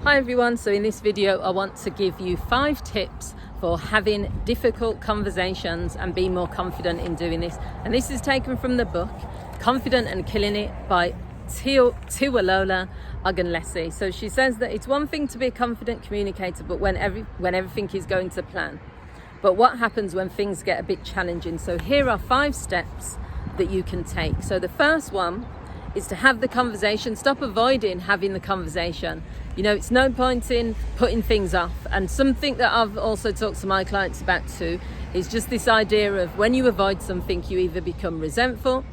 Hi everyone, so in this video I want to give you 5 tips for having difficult conversations and being more confident in doing this. And this is taken from the book Confident and Killing It by Tiwalola Ogunlesi. So she says that it's one thing to be a confident communicator, but when everything is going to plan. But what happens when things get a bit challenging? So here are 5 steps that you can take. So the first one is to have the conversation. Stop avoiding having the conversation. You know, it's no point in putting things off. And something that I've also talked to my clients about too is just this idea of when you avoid something, you either become resentful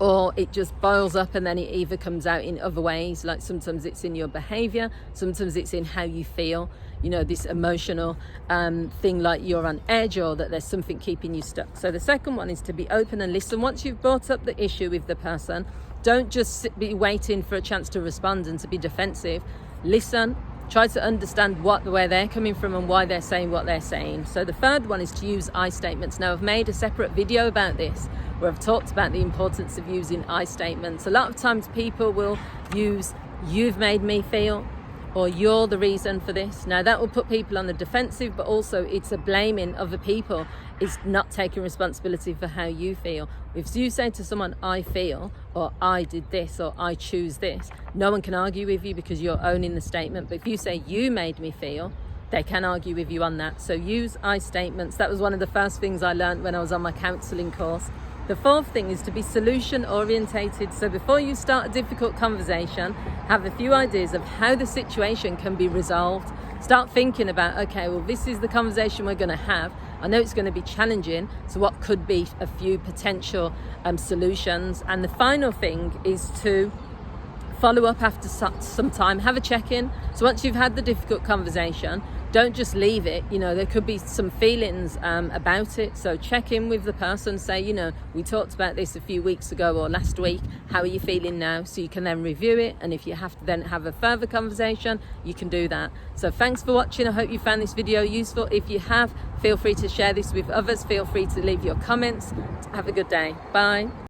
or it just boils up, and then it either comes out in other ways. Like sometimes it's in your behavior, sometimes it's in how you feel, you know, this emotional thing, like you're on edge or that there's something keeping you stuck. So the second one is to be open and listen. Once you've brought up the issue with the person, don't just be waiting for a chance to respond and to be defensive. Listen, try to understand where they're coming from and why they're saying what they're saying. So the third one is to use I statements. Now I've made a separate video about this where I've talked about the importance of using I statements. A lot of times people will use "you've made me feel" or "you're the reason for this." Now that will put people on the defensive, but also it's a blaming other people. It's not taking responsibility for how you feel. If you say to someone "I feel" or "I did this" or "I choose this," no one can argue with you because you're owning the statement. But if you say "you made me feel," they can argue with you on that. So use I statements. That was one of the first things I learned when I was on my counselling course. The fourth thing is to be solution orientated. So before you start a difficult conversation, have a few ideas of how the situation can be resolved. Start thinking about, okay, well, this is the conversation we're going to have. I know it's going to be challenging, so what could be a few potential solutions? And the final thing is to follow up after some time, have a check-in. So once you've had the difficult conversation, don't just leave it. You know, there could be some feelings about it. So check in with the person, say, you know, we talked about this a few weeks ago or last week. How are you feeling now? So you can then review it. And if you have to then have a further conversation, you can do that. So thanks for watching. I hope you found this video useful. If you have, feel free to share this with others. Feel free to leave your comments. Have a good day. Bye.